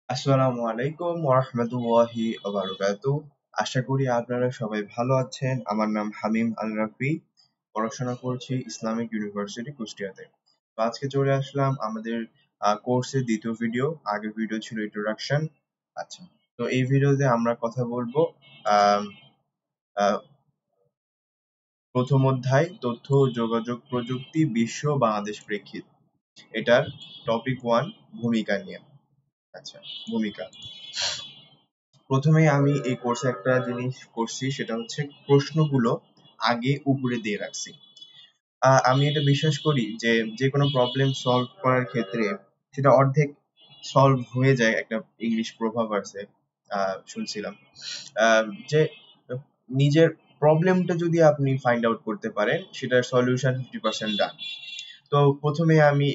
আসসালামু আলাইকুম ওয়া রাহমাতুল্লাহি ওয়া বারাকাতুহু। আশা করি আপনারা সবাই ভালো আছেন। আমার নাম হামিম আল রাফি। পড়াশোনা করছি ইসলামিক ইউনিভার্সিটি কুষ্টিয়াতে। তো আজকে চলে আসলাম আমাদের কোর্সের দ্বিতীয় ভিডিও। আগের ভিডিও ছিল ইন্ট্রোডাকশন। আচ্ছা, তো এই ভিডিওতে আমরা কথা বলবো আম, আহ, প্রথম অধ্যায় তথ্য ও যোগাযোগ প্রযুক্তি বিশ্ব ও বাংলাদেশ প্রেক্ষিত। এটার টপিক 1 ভূমিকা নিয়ে। আচ্ছা, ভূমিকা। প্রথমেই আমি এই কোর্সে একটা জিনিস করছি, সেটা হচ্ছে প্রশ্নগুলো আগে উপরে দিয়ে রাখছি। আমি এটা বিশ্বাস করি যে যে কোনো প্রবলেম সলভ করার ক্ষেত্রে সেটা অর্ধেক সলভ হয়ে যায়। একটা ইংলিশ প্রভাব আছে, শুনছিলাম, যে নিজের প্রবলেমটা যদি আপনি ফাইন্ড আউট করতে পারেন সেটার সলিউশন 50% ডান। তো প্রথমে আমি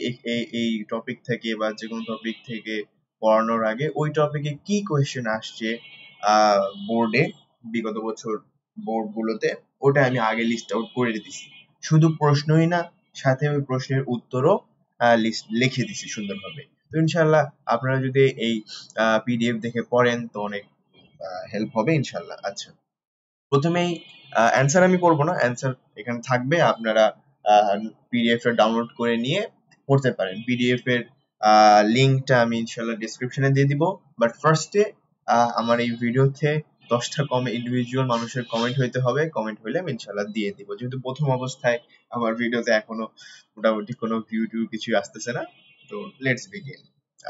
এই টপিক থেকে বা যে কোনো টপিক থেকে পড়ানোর আগে ওই টপিকে কি কোয়েশ্চেন আসছে বোর্ডে, বিগত বছর বোর্ড গুলোতে, ওটা আমি আগে লিস্ট আউট করে দিছি। শুধু প্রশ্নই না, সাথে ওই প্রশ্নের উত্তরও লিস্ট লিখে দিছি সুন্দরভাবে। তো ইনশাল্লাহ আপনারা যদি এই পিডিএফ দেখে পড়েন তো অনেক হেল্প হবে ইনশাল্লাহ। আচ্ছা, প্রথমেই অ্যান্সার আমি করব না, অ্যান্সার এখানে থাকবে, আপনারা পিডিএফ টা ডাউনলোড করে নিয়ে পড়তে পারেন। পিডিএফ এর লিংকটা আমি ইনশাল্লাহ ডেসক্রিপশনে দিয়ে দিব। বাট ফার্স্টে আমার এই ভিডিওতে 10টা ইন্ডিভিজুয়াল মানুষের কমেন্ট হইতে হবে। কমেন্ট হইলে আমি ইনশাল্লাহ দিয়ে দিব, যেহেতু প্রথম অবস্থায় আমার ভিডিওতে এখনো মোটামুটি কোনো ভিউ টিউ কিছু আসতেছে না। তো লেটস বিগিন।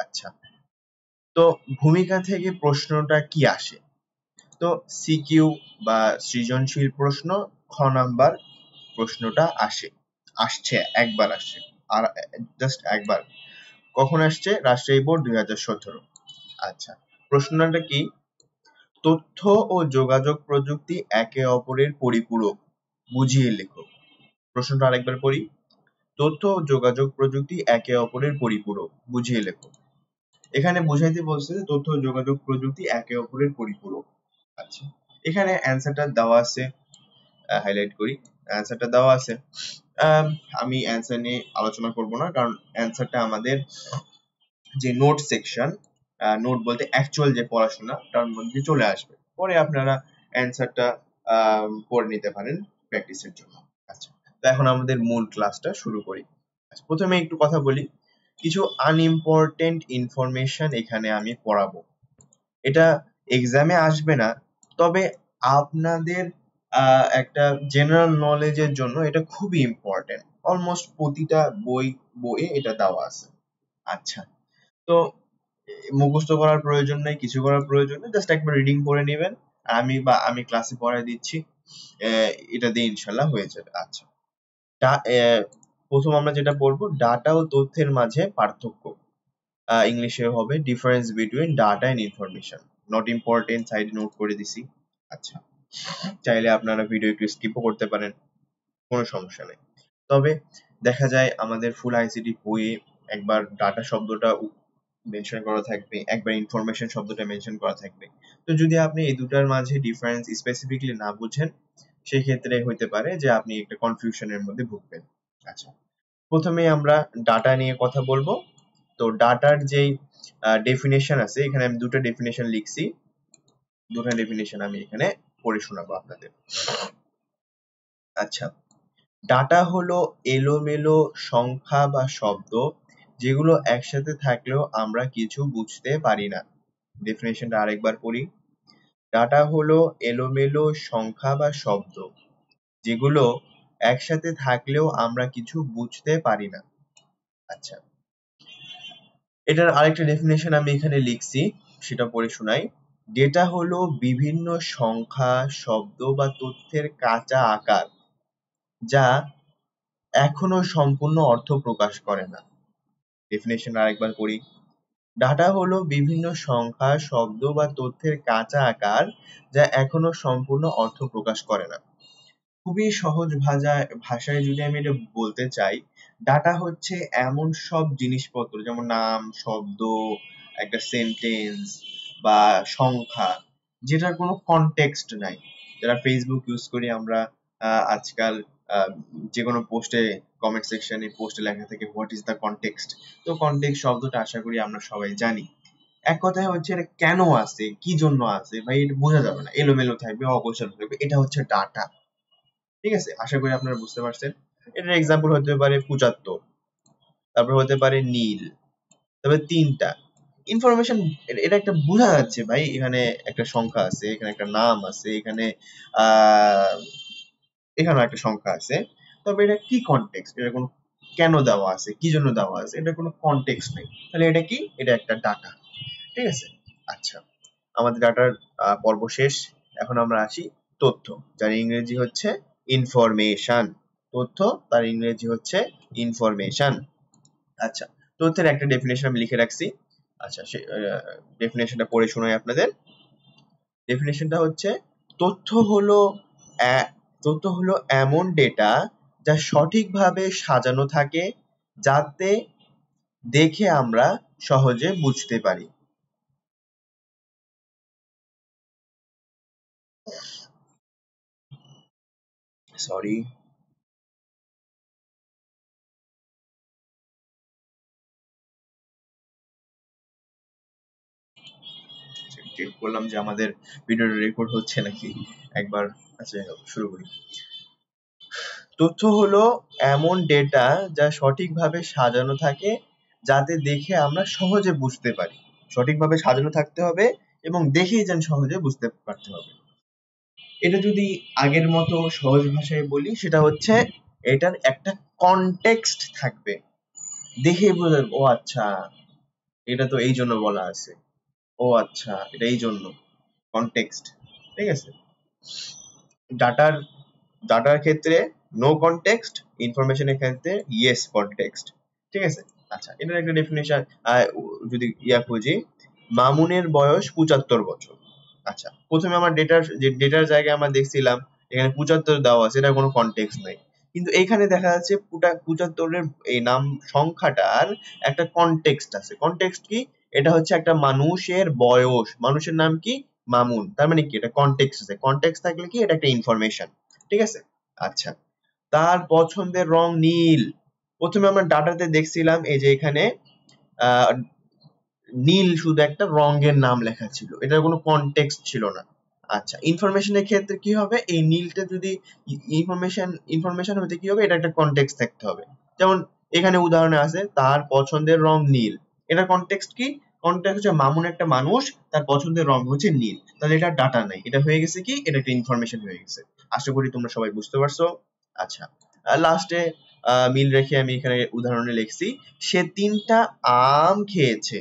আচ্ছা, তো ভূমিকা থেকে প্রশ্নটা কি আসে? তো সিকিউ বা সৃজনশীল প্রশ্ন খ নাম্বার প্রশ্নটা আসছে একবার, আসছে। আর জাস্ট একবার। কখন আসছে? রাজশাহী বোর্ড 2017। আচ্ছা, প্রশ্নটা কি? তথ্য ও যোগাযোগ প্রযুক্তি একে অপরের পরিপূরক, বুঝিয়ে লেখো। প্রশ্নটা আরেকবার পড়ি। তথ্য ও যোগাযোগ প্রযুক্তি একে অপরের পরিপূরক, বুঝিয়ে লেখো। এখানে বুঝাইতে বলছে যে তথ্য ও যোগাযোগ প্রযুক্তি একে অপরের পরিপূরক। আচ্ছা, এখানে অ্যান্সারটা দেওয়া আছে, হাইলাইট করি। অ্যান্সারটা দেওয়া আছে। আমি অ্যান্সার নিয়ে আলোচনা করব না, কারণ অ্যান্সারটা আমাদের যে নোট সেকশন, নোট বলতে অ্যাকচুয়াল যে পড়াশোনা, তার মধ্যে চলে আসবে। পরে আপনারা অ্যান্সারটা পড়ে নিতে পারেন প্র্যাকটিসের জন্য। আচ্ছা, তো এখন আমাদের মূল ক্লাসটা শুরু করি। আচ্ছা, প্রথমে একটু কথা বলি। কিছু আনইম্পর্টেন্ট ইনফরমেশন এখানে আমি পড়াবো। এটা এক্সামে আসবে না, তবে আপনাদের একটা জেনারেল নলেজের জন্য এটা খুবই ইম্পর্টেন্ট। অলমোস্ট প্রতিটা বইয়ে এটা দেওয়া আছে। আচ্ছা, তো মুখস্থ করার প্রয়োজন নেই, কিছু করার প্রয়োজন নেই, জাস্ট একবার রিডিং করে নেবেন। আমি ক্লাসে পড়ায় দিচ্ছি, এটা দিয়ে ইনশাল্লাহ হয়ে যাবে। আচ্ছা, প্রথম আমরা যেটা বলবো, ডাটা ও তথ্যের মাঝে পার্থক্য। ইংলিশে হবে difference between data and information. Not important, সাইডে নোট করে দিছি। আচ্ছা, চাইলে আপনারা ভিডিও একটু স্কিপও করতে পারেন, কোনো সমস্যা নেই। তবে দেখা যায় আমাদের ফুল আইসিটি বইয়ে একবার ডাটা শব্দটা মেনশন করা থাকবে, একবার ইনফরমেশন শব্দটা মেনশন করা থাকবে। তো যদি আপনি এই দুটার মাঝে ডিফারেন্স স্পেসিফিকলি না বুঝেন, সেই ক্ষেত্রে হইতে পারে যে আপনি একটা কনফিউশনের মধ্যে ভুগবেন। আচ্ছা, প্রথমে আমরা ডাটা নিয়ে কথা বলবো। তো ডাটার যেই ডেফিনেশন আছে, এখানে আমি দুটো ডেফিনেশন লিখছি। দুটো ডেফিনেশন আমি এখানে পড়ে শোনাবো আপনাদের। আচ্ছা, ডাটা হলো এলোমেলো সংখ্যা বা শব্দ, যেগুলো একসাথে থাকলেও আমরা কিছু বুঝতে পারি না। ডেফিনেশনটা আরেকবার পড়ি। ডাটা হলো এলোমেলো সংখ্যা বা শব্দ, যেগুলো একসাথে থাকলেও আমরা কিছু বুঝতে পারি না। আচ্ছা, এটার আরেকটা ডেফিনেশন আমি এখানে লিখছি, সেটা পড়ে শোনাই। ডেটা হলো বিভিন্ন সংখ্যা, শব্দ বা তথ্যের কাঁচা আকার, যা এখনো সম্পূর্ণ অর্থ প্রকাশ করে না। ডেফিনেশন আরেকবার পড়ি। ডাটা হলো বিভিন্ন সংখ্যা, শব্দ বা তথ্যের কাঁচা আকার, যা এখনো সম্পূর্ণ অর্থ প্রকাশ করে না। খুবই সহজ ভাষায় যদি আমি এটা বলতে চাই, ডাটা হচ্ছে এমন সব জিনিসপত্র, যেমন নাম, শব্দ, একটা সেন্টেন্স বা সংখ্যা, যেটার কোনো কনটেক্সট নাই। যারা ফেসবুক ইউজ করি আমরা, আজকাল যে কোনো পোস্টে, কমেন্ট সেকশনে পোস্টে লেখা থাকে হোয়াট ইজ দ্য কনটেক্সট। তো কনটেক্সট শব্দটা আশা করি আমরা সবাই জানি। এক কথায় হচ্ছে এটা কেন আছে, কি জন্য আছে ভাই, এটা বোঝা যাবে না, এলোমেলো থাকবে, অগোছালো থাকবে, এটা হচ্ছে ডাটা। ঠিক আছে, আশা করি আপনারা বুঝতে পারছেন। এটার এক্সাম্পল হতে পারে 75, তারপর হতে পারে নীল, তবে 3টা ইনফরমেশন। এটা একটা বোঝা যাচ্ছে ভাই, এখানে একটা সংখ্যা আছে, এখানে একটা নাম আছে, এখানে আহ এখানেও একটা সংখ্যা আছে, তবে এটা কি কনটেক্সট, এটা কোনো কেন দেওয়া আছে, কি জন্য দেওয়া আছে, এটা কোনো কনটেক্সট নেই, তাহলে এটা কি, এটা একটা ডাটা। ঠিক আছে, আচ্ছা, আমাদের ডাটার পর্ব শেষ। এখন আমরা আসি তথ্য, যার ইংরেজি হচ্ছে ইনফরমেশন। তথ্য, তার ইংরেজি হচ্ছে ইনফরমেশন। আচ্ছা, তথ্যের একটা ডেফিনেশন আমি লিখে রাখছি। আচ্ছা, সে ডেফিনেশনটা পড়ে শোনাই আপনাদের। ডেফিনেশনটা হচ্ছে, তথ্য হলো তথ্য হলো এমন ডেটা যা সঠিকভাবে সাজানো থাকে, যাতে দেখে আমরা সহজে বুঝতে পারি। সরি, চেক করলাম যে আমাদের ভিডিওটা রেকর্ড হচ্ছে নাকি একবার। আচ্ছা, শুরু করি। তথ্য হলো এমন ডেটা যা সঠিকভাবে সাজানো থাকে, যাতে দেখে আমরা সহজে বুঝতে পারি। সঠিকভাবে সাজানো থাকতে হবে এবং দেখেই যেন সহজে বুঝতে পারতে হবে। এটা যদি আগের মতো সহজ ভাষায় বলি, সেটা হচ্ছে এটার একটা কনটেক্সট থাকবে, দেখে বোঝা, ও আচ্ছা, এটা তো এই জন্য বলা আছে, ও আচ্ছা, এটা এই জন্য, কনটেক্সট। ঠিক আছে, ডাটার ডাটার ক্ষেত্রে নো কনটেক্সট, ইনফরমেশনের ক্ষেত্রে ইয়েস কনটেক্সট। ঠিক আছে, আচ্ছা, এটার একটা ডেফিনেশন যদি খুঁজি, মামুনের বয়স 75 বছর। আচ্ছা, প্রথমে আমার ডেটার জায়গায় আমরা দেখছিলাম এখানে 75 দেওয়া আছে, এটা কোনো কনটেক্সট নাই, কিন্তু এখানে দেখা যাচ্ছে 75-এর এই নাম সংখ্যাটার একটা কনটেক্সট আছে। কনটেক্সট কি, এটা হচ্ছে একটা মানুষের বয়স, মানুষের নাম কি, মামুন, তার মানে কি, এটা কনটেক্সট আছে। কনটেক্সট থাকলে কি, এটা একটা ইনফরমেশন। ঠিক আছে, আচ্ছা, তার পছন্দের রং নীল। প্রথমে আমরা ডাটাতে দেখছিলাম এই যে এখানে আহ নীল শুধু একটা রঙের নাম লেখা ছিল, এটার কোনো কনটেক্সট ছিল না। আচ্ছা, ইনফরমেশনের ক্ষেত্রে কি হবে, এই নীলটা যদি ইনফরমেশন হতে কি হবে, এটা একটা কনটেক্সট থাকতে হবে। যেমন এখানে উদাহরণে আছে তার পছন্দের রং নীল, এটা কনটেক্সট কি, কনটেক্সট হচ্ছে মামুন একটা মানুষ, তার পছন্দের রং হচ্ছে নীল, তাহলে এটা ডাটা নাই, এটা হয়ে গেছে কি, এটা একটা ইনফরমেশন হয়ে গেছে। আশা করি তোমরা সবাই বুঝতে পারছো। আচ্ছা, লাস্টে মিল রেখে আমি এখানে উদাহরণে লিখছি, সে 3টা আম খেয়েছে।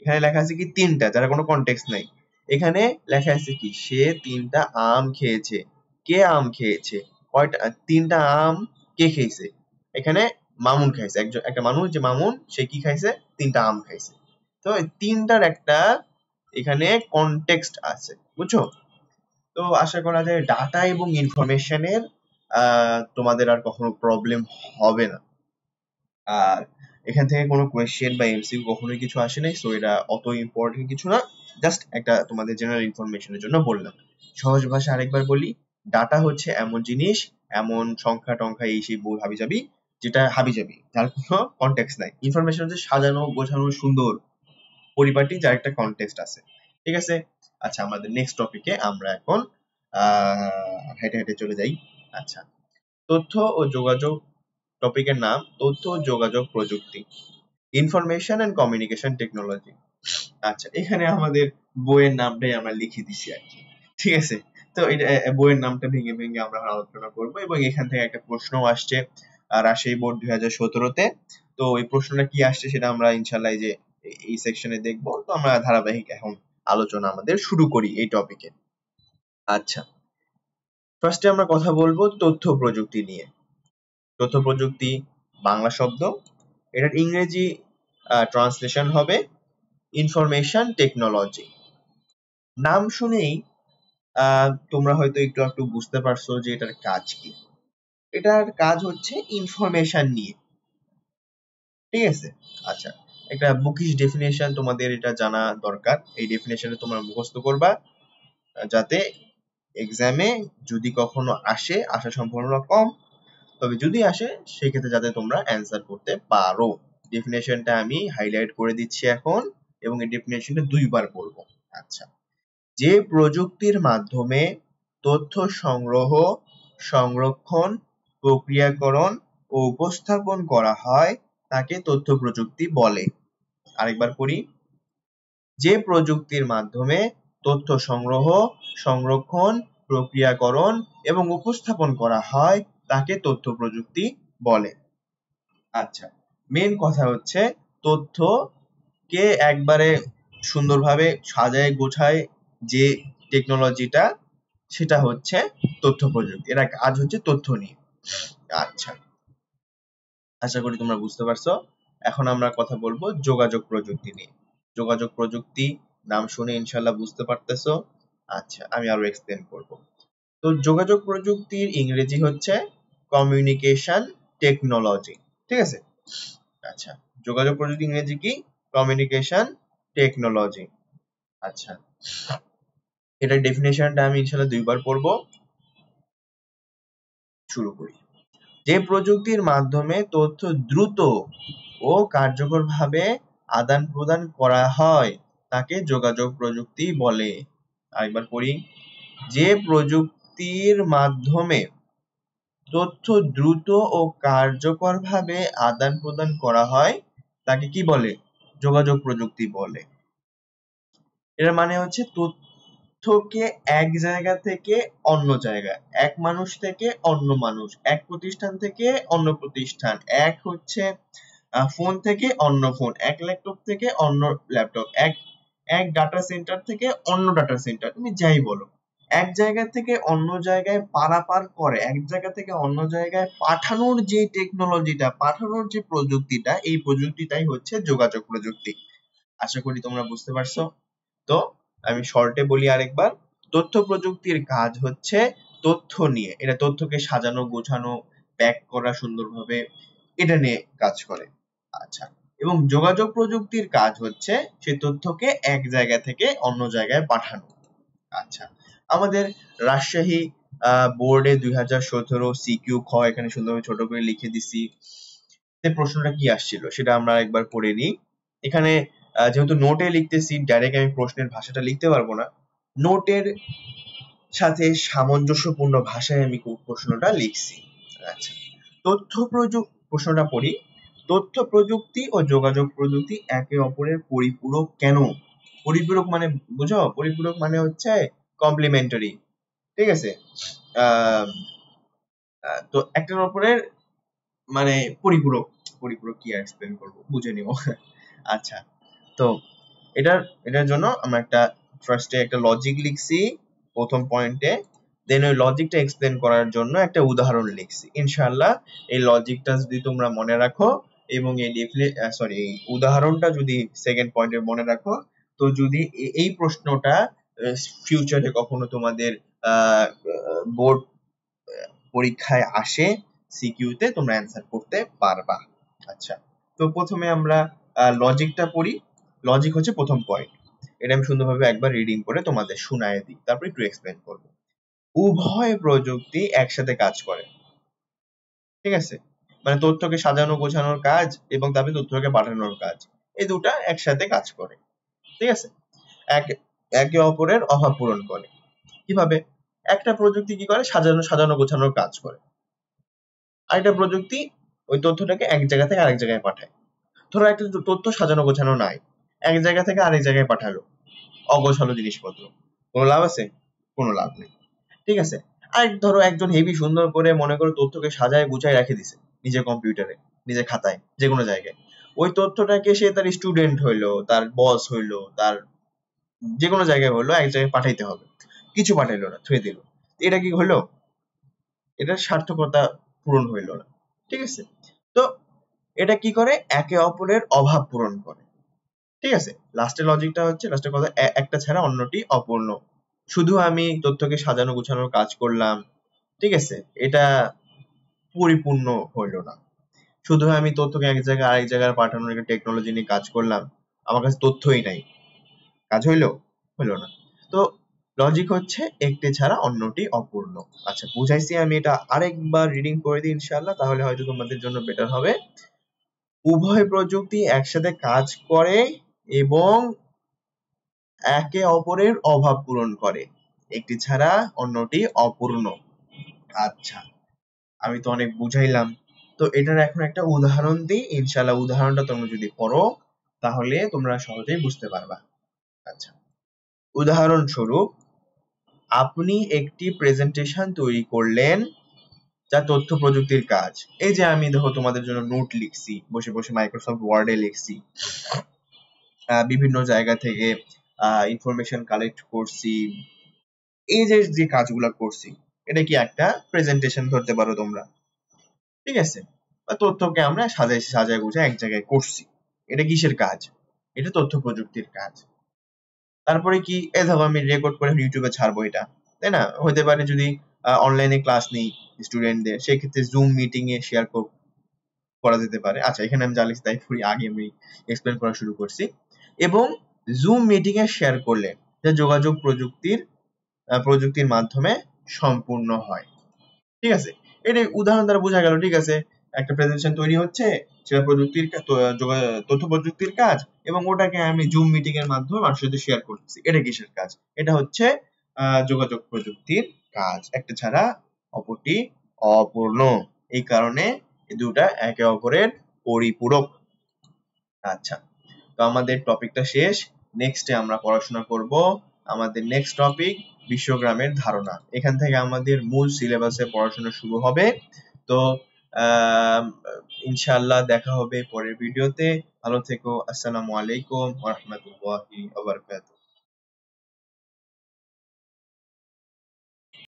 এখানে লেখা আছে কি 3টা, যারা কোনো কনটেক্সট নাই। এখানে লেখা আছে কি, সে 3টা আম খেয়েছে। কে আম খেয়েছে, কয়টা, 3টা আম কে খেয়েছে, এখানে মামুন খাইছে, একটা মানুষ যে মামুন, সে কি খাইছে, 3টা আম খাইছে। তো এই 3টার একটা এখানে কনটেক্সট আছে, বুঝছো? তো আশা করা যায় ডাটা এবং ইনফরমেশনের তোমাদের আর কখনো প্রবলেম হবে না। আর এখান থেকে কোনো কোয়েশ্চেন বা এমসিকিউ কখনোই কিছু আসে নাই, সো এটা অত ইম্পর্টেন্ট কিছু না, জাস্ট একটা তোমাদের জেনারেল ইনফরমেশনের জন্য বললাম। সহজ ভাষা আরেকবার বলি, ডাটা হচ্ছে এমন জিনিস, এমন সংখ্যা টংখ্যা এই সেই বই হাবিজাবি, যেটা হাবিজাবি যার কোনো কনটেক্সট নাই। ইনফরমেশন হচ্ছে সাজানো গোছানো সুন্দর পরিপাটি, যার একটা কনটেক্সট আছে। ঠিক আছে, আচ্ছা, আমাদের নেক্সট টপিকে আমরা এখন হেঁটে হেঁটে চলে যাই। আচ্ছা, তথ্য ও যোগাযোগ, টপিকের নাম তথ্য ও যোগাযোগ প্রযুক্তি, ইনফরমেশন এন্ড কমিউনিকেশন টেকনোলজি। আচ্ছা, এখানে আমাদের বইয়ের নামটাই আমরা লিখে দিছি আর কি। ঠিক আছে, তো এটা বইয়ের নামটা ভেঙে ভেঙে আমরা আলোচনা করব, এবং এখান থেকে একটা প্রশ্ন আসছে রাজশাহী বোর্ড 2017-তে। তো এই প্রশ্নটা কি আসছে সেটা আমরা ইনশাল্লাহ এই যে এই সেকশনে দেখবো। তো আমরা ধারাবাহিক এখন আলোচনা আমাদের শুরু করি এই টপিকে। আচ্ছা, ফার্স্টে আমরা কথা বলবো তথ্য প্রযুক্তি নিয়ে। তথ্য প্রযুক্তি বাংলা শব্দ, এটার ইংরেজি ট্রান্সলেশন হবে ইনফরমেশন টেকনোলজি। নাম শুনেই তোমরা হয়তো একটু একটু বুঝতে পারছো যে এটার কাজ কি। এটার কাজ হচ্ছে ইনফরমেশন নিয়ে। ঠিক আছে, আচ্ছা, একটা বুকিশ ডেফিনেশন তোমাদের এটা জানা দরকার। এই ডেফিনেশনে তোমরা মুখস্থ করবা, যাতে এক্সামে যদি কখনো আসে, আসার সম্ভাবনা কম, তবে যদি আসে সেক্ষেত্রে যাতে তোমরা অ্যান্সার করতে পারো। ডেফিনেশনটা আমি হাইলাইট করে দিচ্ছি এখন। এবং এই ডেফিনেশনটা দুইবার বলবো। আচ্ছা, যে প্রযুক্তির মাধ্যমে তথ্য সংগ্রহ, সংরক্ষণ, প্রক্রিয়াকরণ ও উপস্থাপন করা হয় তাকে তথ্য প্রযুক্তি বলে। আরেকবার পড়ি, যে প্রযুক্তির মাধ্যমে তথ্য সংগ্রহ, সংরক্ষণ, প্রক্রিয়াকরণ এবং উপস্থাপন করা হয় তাকে তথ্য প্রযুক্তি বলে। আচ্ছা, মেন কথা হচ্ছে তথ্যকে একবারে সুন্দরভাবে সাজায় গোছায় যে টেকনোলজিটা, সেটা হচ্ছে তথ্য প্রযুক্তি। এর কাজ হচ্ছে তথ্য নিয়ে। আচ্ছা, আশা করি তোমরা বুঝতে পারছো। এখন আমরা কথা বলবো যোগাযোগ প্রযুক্তি নিয়ে। যোগাযোগ প্রযুক্তি নাম শুনে ইনশাল্লাহ বুঝতে পারতেছো। আচ্ছা, আমি আরো এক্সপ্লেন করব। তো যোগাযোগ প্রযুক্তির ইংরেজি হচ্ছে কমিউনিকেশন টেকনোলজি। ঠিক আছে? আচ্ছা, যোগাযোগ প্রযুক্তি ইংরেজি কি? Communication technology. আচ্ছা, এটার ডেফিনেশনটা আমি ইনশাল্লাহ দুইবার পড়বো। শুরু করি। যে প্রযুক্তির মাধ্যমে তথ্য দ্রুত ও কার্যকরভাবে আদান প্রদান করা হয় তাকে যোগাযোগ প্রযুক্তি বলে। আরেকবার পড়ি, যে প্রযুক্তির মাধ্যমে তথ্য দ্রুত ও কার্যকরভাবে আদান প্রদান করা হয় তাকে কি বলে? যোগাযোগ প্রযুক্তি বলে। এর মানে হচ্ছে তথ্যকে এক জায়গা থেকে অন্য জায়গায়, এক মানুষ থেকে অন্য মানুষ, এক প্রতিষ্ঠান থেকে অন্য প্রতিষ্ঠান, এক হচ্ছে ফোন থেকে অন্য ফোন, এক ল্যাপটপ থেকে অন্য ল্যাপটপ, এক ডাটা সেন্টার থেকে অন্য ডাটা সেন্টার, তুমি যাই বলো, এক জায়গা থেকে অন্য জায়গায় পারাপার করে, এক জায়গা থেকে অন্য জায়গায় পাঠানোর যে টেকনোলজিটা, পাঠানোর যে প্রযুক্তিটা, এই প্রযুক্তিটাই হচ্ছে যোগাযোগ প্রযুক্তি। আশা করি তোমরা বুঝতে পারছো। তো আমি শর্টে বলি আরেকবার, তথ্য প্রযুক্তির কাজ হচ্ছে তথ্য নিয়ে, এটা তথ্যকে সাজানো গোছানো, প্যাক করা সুন্দরভাবে, এটা নিয়ে কাজ করে। আচ্ছা, এবং যোগাযোগ প্রযুক্তির কাজ হচ্ছে সে তথ্যকে এক জায়গা থেকে অন্য জায়গায় পাঠানো। আচ্ছা, আমাদের রাজশাহী বোর্ডে 2017 সিকিউ খ এখানে সুন্দরভাবে ছোট করে লিখে দিছি। প্রশ্নটা কি আসছিল সেটা আমরা একবার পড়ে নিই। এখানে যেহেতু নোটে লিখতেছি, ডাইরেক্ট আমি প্রশ্নের ভাষাটা লিখতে পারবো না, নোটের সাথে সামঞ্জস্যপূর্ণ ভাষায় আমি প্রশ্নটা লিখছি। আচ্ছা, প্রশ্নটা পড়ি, তথ্য প্রযুক্তি ও যোগাযোগ প্রযুক্তি একে অপরের পরিপূরক কেন? পরিপূরক মানে বুঝো? পরিপূরক মানে হচ্ছে কমপ্লিমেন্টারি। ঠিক আছে? তো একটার অপরের মানে পরিপূরক। পরিপূরক কি এক্সপ্লেন করবো, বুঝে নিও। আচ্ছা, তো এটার জন্য আমরা ফার্স্টে একটা লজিক লিখছি প্রথম পয়েন্টে, দেন ওই লজিকটা এক্সপ্লেন করার জন্য একটা উদাহরণ লিখছি। ইনশাআল্লাহ এই লজিকটা যদি তোমরা মনে রাখো এবং এই উদাহরণটা যদি সেকেন্ড পয়েন্টে মনে রাখো, তো যদি এই প্রশ্নটা ফিউচারে কখনো তোমাদের বোর্ড পরীক্ষায় আসে, সিকিউতে তোমরা অ্যান্সার করতে পারবা। আচ্ছা, তো প্রথমে আমরা লজিকটা পড়ি। লজিক হচ্ছে প্রথম পয়েন্ট, এটা আমি সুন্দরভাবে একবার রিডিং করে তোমাদের শোনায় দিই, তারপর একটু এক্সপ্লেন করব। উভয় প্রযুক্তি একসাথে কাজ করে। ঠিক আছে? মানে তথ্যকে সাজানো গোছানোর কাজ এবং তারপরে তথ্যকে পাঠানোর কাজ, এই দুটা একসাথে কাজ করে। ঠিক আছে? একে অপরের অভাব পূরণ করে। কিভাবে? একটা প্রযুক্তি কি করে? সাজানো গোছানোর কাজ করে। আরেকটা প্রযুক্তি ওই তথ্যটাকে এক জায়গা থেকে আরেক জায়গায় পাঠায়। ধরো একটা তথ্য সাজানো গোছানো নাই, এক জায়গা থেকে আরেক জায়গায় পাঠালো অগোছালো জিনিসপত্র, কোনো লাভ আছে? কোনো লাভ নেই। ঠিক আছে? আর ধরো একজন হেভি সুন্দর করে মনে করো তথ্যকে সাজায় গুছায় রেখে দিছে নিজের কম্পিউটারে, নিজের খাতায়, যে কোনো জায়গায়। ওই তথ্যটাকে সে তার স্টুডেন্ট হইলো, তার বস হইলো, তার যে কোনো জায়গায় হইলো, এক জায়গায় পাঠাইতে হবে, কিছু পাঠাইলো না, থুয়ে দিল, এটা কি হলো? এটার সার্থকতা পূরণ হইল না। ঠিক আছে? তো এটা কি করে? একে অপরের অভাব পূরণ করে। ঠিক আছে? লাস্টের লজিকটা হচ্ছে, লাস্টের কথা, একটা ছাড়া অন্যটি অপূর্ণ। শুধু আমি তথ্যকে সাজানো গোছানোর কাজ করলাম, ঠিক আছে, এটা পরিপূর্ণ হইল না। শুধু আমি তথ্যকে এক জায়গায় আরেক জায়গায় পাঠানোর একটা টেকনোলজি নিয়ে কাজ করলাম, আমার কাছে তথ্যই নাই, কাজ হইলো? হইলো না। তো লজিক হচ্ছে একটি ছাড়া অন্যটি অপূর্ণ। আচ্ছা, বুঝাইছি আমি, এটা আরেকবার রিডিং করে দিই ইনশাআল্লাহ, তাহলে হয়তো তোমাদের জন্য বেটার হবে। উভয় প্রযুক্তি একসাথে কাজ করে এবং একে অপরের অভাব পূরণ করে, একটি ছাড়া অন্যটি অপূর্ণ। আচ্ছা, আমি তো অনেক বুঝাইলাম, তো এটার এখন একটা উদাহরণ দিই, ইনশাআল্লাহ উদাহরণটা তোমরা যদি পড়ো তাহলে তোমরা সহজেই বুঝতে পারবা। আচ্ছা, উদাহরণস্বরূপ, আপনি একটি প্রেজেন্টেশন তৈরি করলেন যা তথ্য প্রযুক্তির কাজ। এই যে আমি দেখো তোমাদের জন্য নোট লিখছি, বসে বসে মাইক্রোসফট ওয়ার্ডে লিখছি, বিভিন্ন জায়গা থেকে ইনফরমেশন কালেক্ট করছি, এই যে যে কাজগুলো করছি, এটা কি একটা প্রেজেন্টেশন ধরতে পারো তোমরা, ঠিক আছে? বা তথ্যকে আমরা সাজায় গুছায় এক জায়গায় করছি, এটা কিসের কাজ? এটা তথ্য প্রযুক্তির কাজ। তারপরে কি, এ দেখো আমি রেকর্ড করে ইউটিউবে ছাড়বো, এটা তাই না? হতে পারে যদি অনলাইনে ক্লাস নেই স্টুডেন্টদের, সেক্ষেত্রে জুম মিটিং এ শেয়ার করা যেতে পারে। আচ্ছা, এখানে আমি যা লিখছি তাই পুরি আগে আমি এক্সপ্লেন করা শুরু করছি। এবং জুম মিটিং এ শেয়ার করলে যা যোগাযোগ প্রযুক্তির মাধ্যমে সম্পূর্ণ হয়, ঠিক আছে? এটা উদাহরণ দ্বারা বোঝা গেল, ঠিক আছে? একটা প্রেজেন্টেশন তৈরি হচ্ছে, সেটা তথ্য প্রযুক্তির কাজ, এবং ওটাকে আমি জুম মিটিং এর মাধ্যমে মানুষের সাথে শেয়ার করতেছি, এটা কিসের কাজ? এটা হচ্ছে যোগাযোগ প্রযুক্তির কাজ, একটা ছাড়া অপরটি অপূর্ণ। এই কারণে এই দুটা একে অপরের পরিপূরক। আচ্ছা, তো আমাদের টপিকটা শেষ। নেক্সটে আমরা পড়াশোনা করব আমাদের নেক্সট টপিক, বিশ্বগ্রামের ধারণা। এখান থেকে আমাদের মূল সিলেবাসে পড়াশোনা শুরু হবে। তো ইনশাআল্লাহ দেখা হবে পরের ভিডিওতে। ভালো থেকো। আসসালামু আলাইকুম ওয়া রাহমাতুল্লাহি ওয়া বারাকাতুহু।